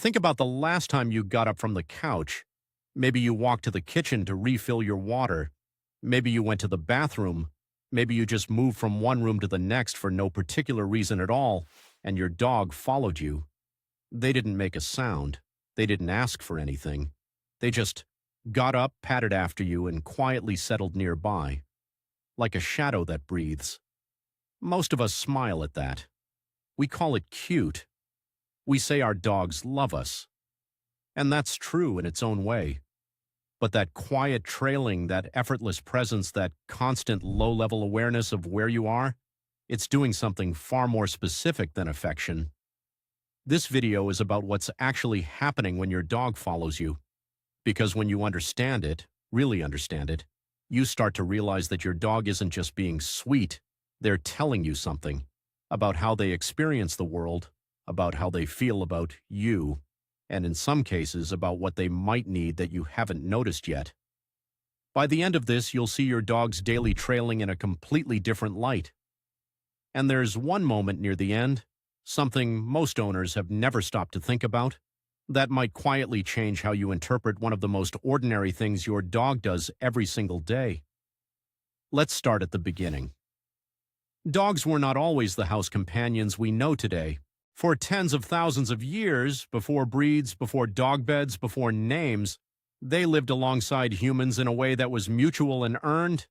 Think about the last time you got up from the couch. Maybe you walked to the kitchen to refill your water. Maybe you went to the bathroom. Maybe you just moved from one room to the next for no particular reason at all, and your dog followed you. They didn't make a sound. They didn't ask for anything. They just got up, patted after you, and quietly settled nearby, like a shadow that breathes. Most of us smile at that. We call it cute. We say our dogs love us. And that's true in its own way. But that quiet trailing, that effortless presence, that constant low-level awareness of where you are, it's doing something far more specific than affection. This video is about what's actually happening when your dog follows you. Because when you understand it, really understand it, you start to realize that your dog isn't just being sweet, they're telling you something about how they experience the world, about how they feel about you, and in some cases about what they might need that you haven't noticed yet. By the end of this, you'll see your dog's daily trailing in a completely different light. And there's one moment near the end, something most owners have never stopped to think about, that might quietly change how you interpret one of the most ordinary things your dog does every single day. Let's start at the beginning. Dogs were not always the house companions we know today. For tens of thousands of years, before breeds, before dog beds, before names, they lived alongside humans in a way that was mutual and earned.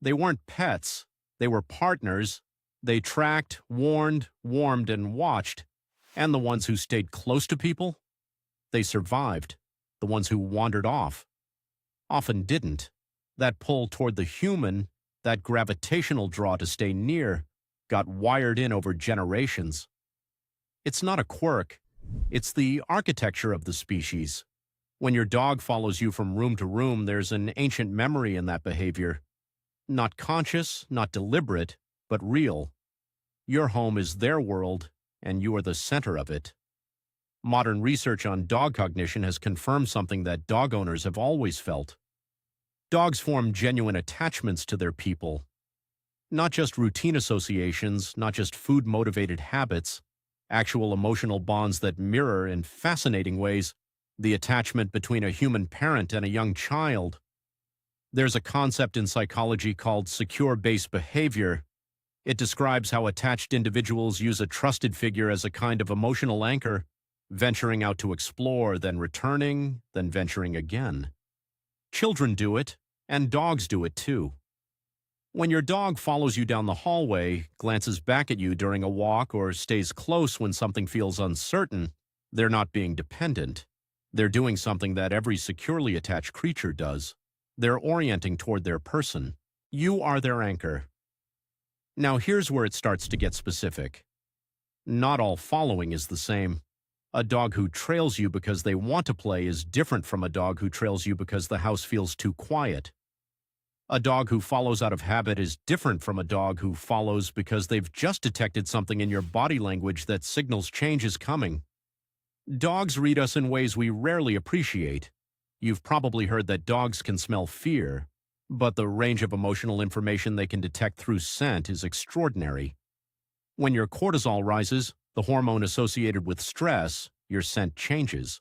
They weren't pets. They were partners. They tracked, warned, warmed, and watched. And the ones who stayed close to people? They survived. The ones who wandered off often didn't. That pull toward the human, that gravitational draw to stay near, got wired in over generations. It's not a quirk. It's the architecture of the species. When your dog follows you from room to room, there's an ancient memory in that behavior. Not conscious, not deliberate, but real. Your home is their world, and you are the center of it. Modern research on dog cognition has confirmed something that dog owners have always felt. Dogs form genuine attachments to their people. Not just routine associations, not just food-motivated habits, actual emotional bonds that mirror, in fascinating ways, the attachment between a human parent and a young child. There's a concept in psychology called secure base behavior. It describes how attached individuals use a trusted figure as a kind of emotional anchor, venturing out to explore, then returning, then venturing again. Children do it, and dogs do it too. When your dog follows you down the hallway, glances back at you during a walk, or stays close when something feels uncertain, they're not being dependent. They're doing something that every securely attached creature does. They're orienting toward their person. You are their anchor. Now here's where it starts to get specific. Not all following is the same. A dog who trails you because they want to play is different from a dog who trails you because the house feels too quiet. A dog who follows out of habit is different from a dog who follows because they've just detected something in your body language that signals change is coming. Dogs read us in ways we rarely appreciate. You've probably heard that dogs can smell fear, but the range of emotional information they can detect through scent is extraordinary. When your cortisol rises, the hormone associated with stress, your scent changes.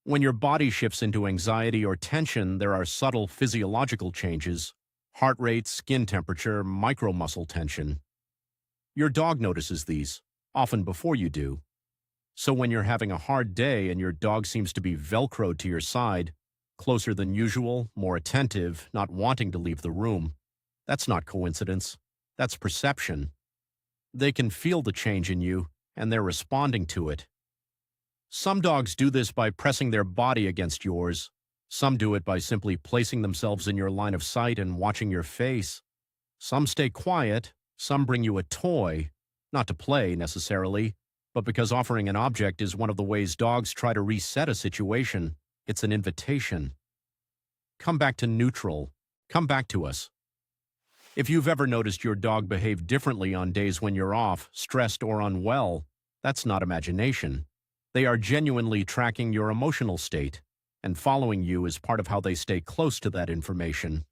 When your body shifts into anxiety or tension, there are subtle physiological changes: heart rate, skin temperature, micromuscle tension. Your dog notices these, often before you do. So when you're having a hard day and your dog seems to be velcroed to your side, closer than usual, more attentive, not wanting to leave the room, that's not coincidence. That's perception. They can feel the change in you, and they're responding to it. Some dogs do this by pressing their body against yours. Some do it by simply placing themselves in your line of sight and watching your face. Some stay quiet. Some bring you a toy, not to play necessarily, but because offering an object is one of the ways dogs try to reset a situation. It's an invitation. Come back to neutral. Come back to us. If you've ever noticed your dog behave differently on days when you're off, stressed, or unwell, that's not imagination. They are genuinely tracking your emotional state, and following you is part of how they stay close to that information.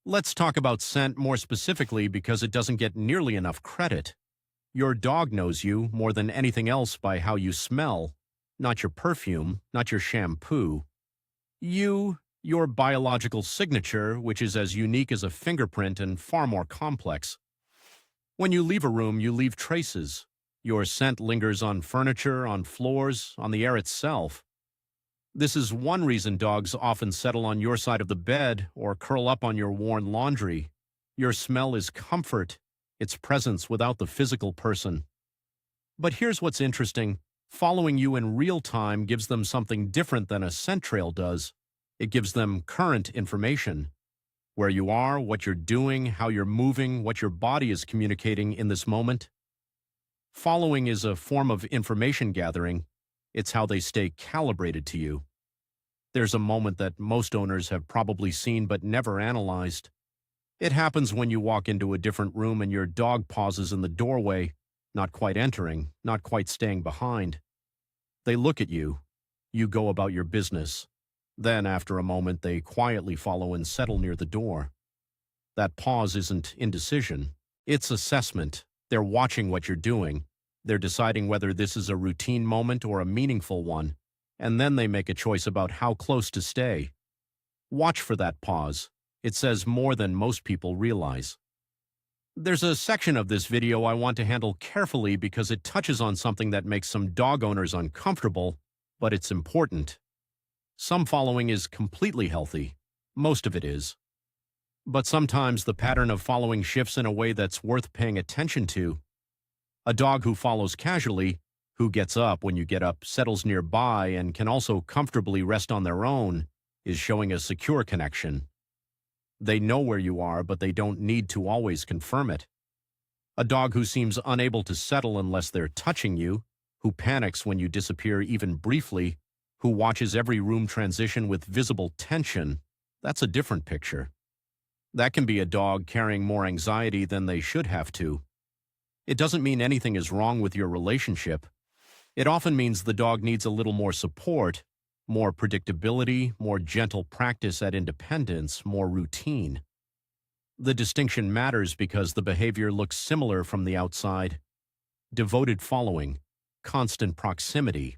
Let's talk about scent more specifically because it doesn't get nearly enough credit. Your dog knows you more than anything else by how you smell. not your perfume, not your shampoo. Your biological signature, which is as unique as a fingerprint and far more complex. When you leave a room, you leave traces. Your scent lingers on furniture, on floors, on the air itself. This is one reason dogs often settle on your side of the bed or curl up on your worn laundry. Your smell is comfort, its presence without the physical person. But here's what's interesting. Following you in real time gives them something different than a scent trail does. It gives them current information. Where you are, what you're doing, how you're moving, what your body is communicating in this moment. Following is a form of information gathering. It's how they stay calibrated to you. There's a moment that most owners have probably seen but never analyzed. It happens when you walk into a different room and your dog pauses in the doorway, not quite entering, not quite staying behind. They look at you. You go about your business. Then, after a moment, they quietly follow and settle near the door. That pause isn't indecision. It's assessment. They're watching what you're doing. They're deciding whether this is a routine moment or a meaningful one. And then they make a choice about how close to stay. Watch for that pause. It says more than most people realize. There's a section of this video I want to handle carefully because it touches on something that makes some dog owners uncomfortable, but it's important. Some following is completely healthy. Most of it is. But sometimes the pattern of following shifts in a way that's worth paying attention to. A dog who follows casually, who gets up when you get up, settles nearby, and can also comfortably rest on their own, is showing a secure connection. They know where you are, but they don't need to always confirm it. A dog who seems unable to settle unless they're touching you, who panics when you disappear even briefly, who watches every room transition with visible tension, that's a different picture. That can be a dog carrying more anxiety than they should have to. It doesn't mean anything is wrong with your relationship. It often means the dog needs a little more support, more predictability, more gentle practice at independence, more routine. The distinction matters because the behavior looks similar from the outside. Devoted following, constant proximity.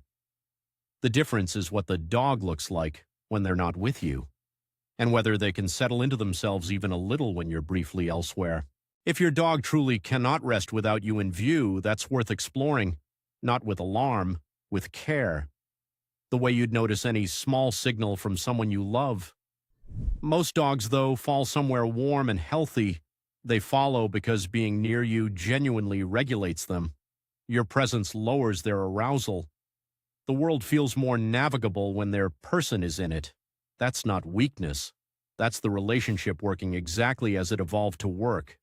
The difference is what the dog looks like when they're not with you, and whether they can settle into themselves even a little when you're briefly elsewhere. If your dog truly cannot rest without you in view, that's worth exploring, not with alarm, with care. The way you'd notice any small signal from someone you love. Most dogs, though, fall somewhere warm and healthy. They follow because being near you genuinely regulates them. Your presence lowers their arousal. The world feels more navigable when their person is in it. That's not weakness. That's the relationship working exactly as it evolved to work.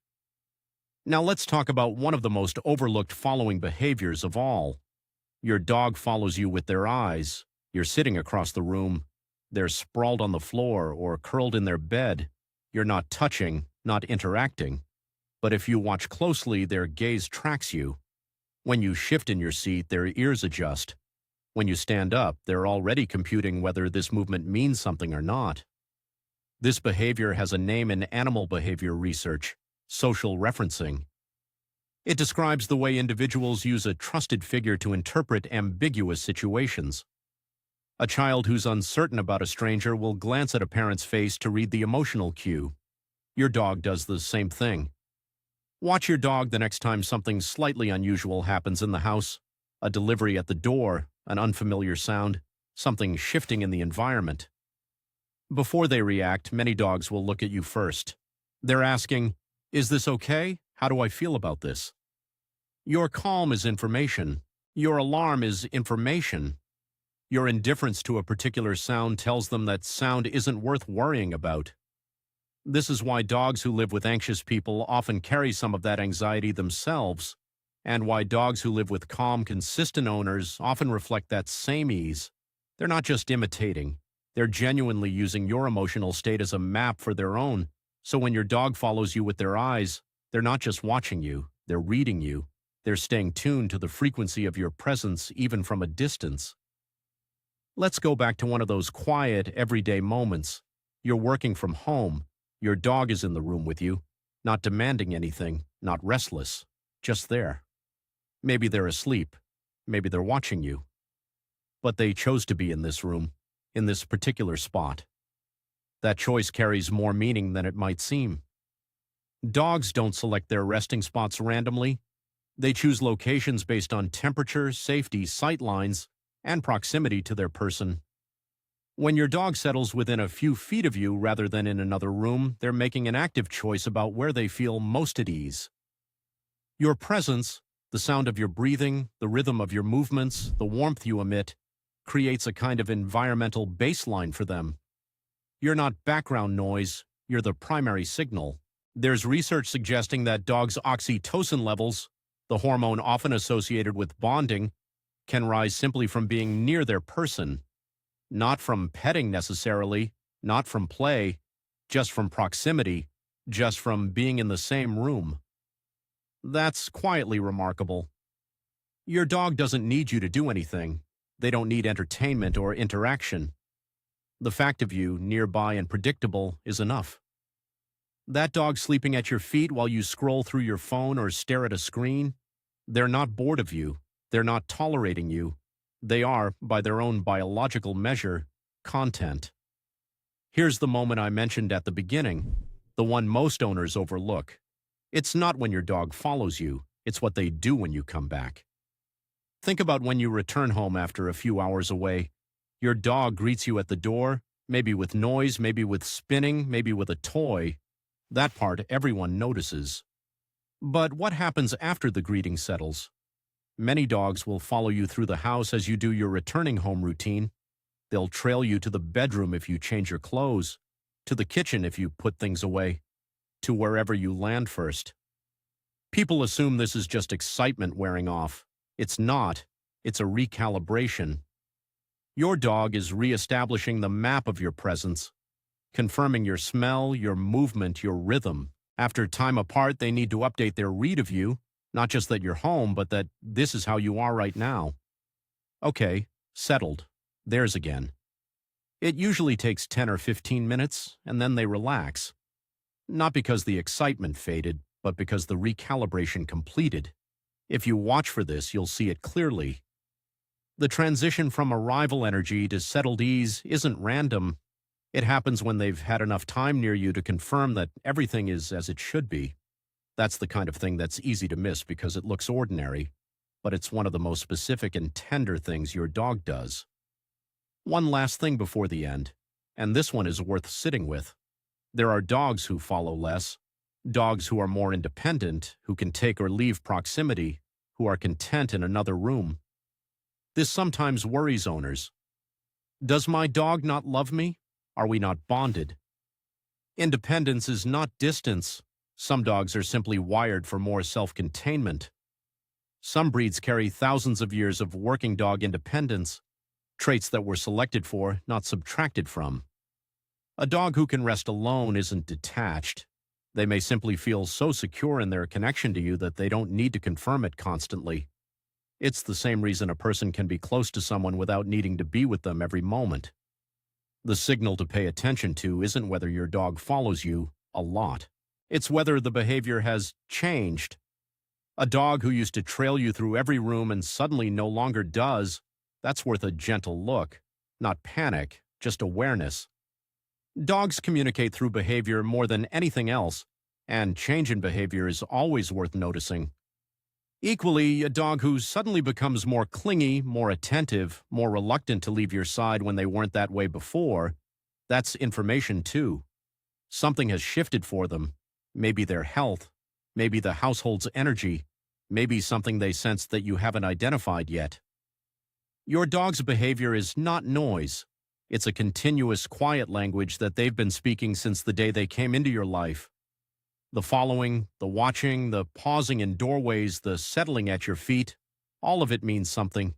Now let's talk about one of the most overlooked following behaviors of all. Your dog follows you with their eyes. You're sitting across the room. They're sprawled on the floor or curled in their bed. You're not touching, not interacting. But if you watch closely, their gaze tracks you. When you shift in your seat, their ears adjust. When you stand up, they're already computing whether this movement means something or not. This behavior has a name in animal behavior research: social referencing. It describes the way individuals use a trusted figure to interpret ambiguous situations. A child who's uncertain about a stranger will glance at a parent's face to read the emotional cue. Your dog does the same thing. Watch your dog the next time something slightly unusual happens in the house. A delivery at the door, an unfamiliar sound, something shifting in the environment. Before they react, many dogs will look at you first. They're asking, "Is this okay? How do I feel about this?" Your calm is information. Your alarm is information. Your indifference to a particular sound tells them that sound isn't worth worrying about. This is why dogs who live with anxious people often carry some of that anxiety themselves, and why dogs who live with calm, consistent owners often reflect that same ease. They're not just imitating. They're genuinely using your emotional state as a map for their own. So when your dog follows you with their eyes, they're not just watching you, they're reading you. They're staying tuned to the frequency of your presence even from a distance. Let's go back to one of those quiet, everyday moments. You're working from home. Your dog is in the room with you, not demanding anything, not restless, just there. Maybe they're asleep. Maybe they're watching you. but they chose to be in this room, in this particular spot. That choice carries more meaning than it might seem. Dogs don't select their resting spots randomly. They choose locations based on temperature, safety, sight lines, and proximity to their person. When your dog settles within a few feet of you rather than in another room, they're making an active choice about where they feel most at ease. Your presence, the sound of your breathing, the rhythm of your movements, the warmth you emit, creates a kind of environmental baseline for them. You're not background noise, you're the primary signal. There's research suggesting that dogs' oxytocin levels, the hormone often associated with bonding, can rise simply from being near their person. Not from petting necessarily, not from play, just from proximity, just from being in the same room. That's quietly remarkable. Your dog doesn't need you to do anything. They don't need entertainment or interaction. The fact of you, nearby and predictable, is enough. That dog sleeping at your feet while you scroll through your phone or stare at a screen, they're not bored of you. They're not tolerating you. They are, by their own biological measure, content. Here's the moment I mentioned at the beginning, the one most owners overlook. It's not when your dog follows you, it's what they do when you come back. Think about when you return home after a few hours away. Your dog greets you at the door, maybe with noise, maybe with spinning, maybe with a toy. That part everyone notices. But what happens after the greeting settles? Many dogs will follow you through the house as you do your returning home routine. They'll trail you to the bedroom if you change your clothes, to the kitchen if you put things away, to wherever you land first. People assume this is just excitement wearing off. It's not. It's a recalibration. Your dog is reestablishing the map of your presence, confirming your smell, your movement, your rhythm. After time apart, they need to update their read of you, not just that you're home, but that this is how you are right now. Okay, settled. Theirs again. It usually takes 10 or 15 minutes, and then they relax. Not because the excitement faded, but because the recalibration completed. If you watch for this, you'll see it clearly. The transition from arrival energy to settled ease isn't random. It happens when they've had enough time near you to confirm that everything is as it should be. That's the kind of thing that's easy to miss because it looks ordinary, but it's one of the most specific and tender things your dog does. One last thing before the end, and this one is worth sitting with. There are dogs who follow less, dogs who are more independent, who can take or leave proximity, who are content in another room. This sometimes worries owners. Does my dog not love me? Are we not bonded? Independence is not distance. Some dogs are simply wired for more self-containment. Some breeds carry thousands of years of working dog independence, traits that were selected for, not subtracted from. A dog who can rest alone isn't detached. They may simply feel so secure in their connection to you that they don't need to confirm it constantly. It's the same reason a person can be close to someone without needing to be with them every moment. The signal to pay attention to isn't whether your dog follows you a lot. It's whether the behavior has changed. A dog who used to trail you through every room and suddenly no longer does, that's worth a gentle look. Not panic, just awareness. Dogs communicate through behavior more than anything else, and change in behavior is always worth noticing. Equally, a dog who suddenly becomes more clingy, more attentive, more reluctant to leave your side when they weren't that way before, that's information too. Something has shifted for them. Maybe their health, maybe the household's energy, maybe something they sense that you haven't identified yet. Your dog's behavior is not noise. It's a continuous quiet language that they've been speaking since the day they came into your life. The following, the watching, the pausing in doorways, the settling at your feet, all of it means something.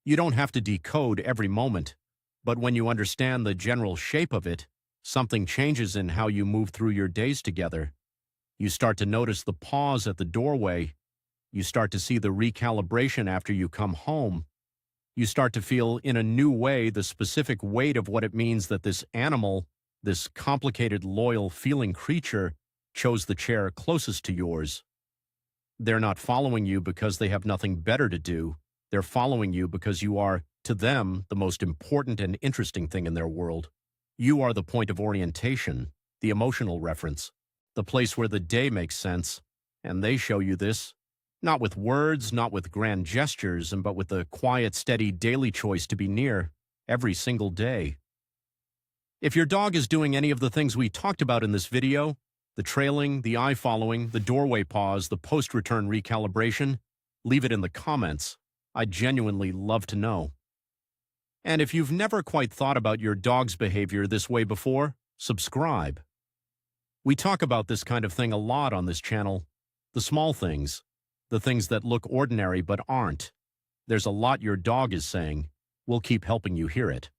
You don't have to decode every moment, but when you understand the general shape of it, something changes in how you move through your days together. You start to notice the pause at the doorway. You start to see the recalibration after you come home. You start to feel in a new way the specific weight of what it means that this animal, this complicated, loyal, feeling creature, chose the chair closest to yours. They're not following you because they have nothing better to do. They're following you because you are To them, the most important and interesting thing in their world. You are the point of orientation, the emotional reference, the place where the day makes sense, and they show you this, not with words, not with grand gestures, but with the quiet, steady daily choice to be near every single day. If your dog is doing any of the things we talked about in this video, the trailing, the eye following, the doorway pause, the post-return recalibration, leave it in the comments. I'd genuinely love to know. And if you've never quite thought about your dog's behavior this way before, subscribe. We talk about this kind of thing a lot on this channel. The small things, the things that look ordinary but aren't. There's a lot your dog is saying. We'll keep helping you hear it.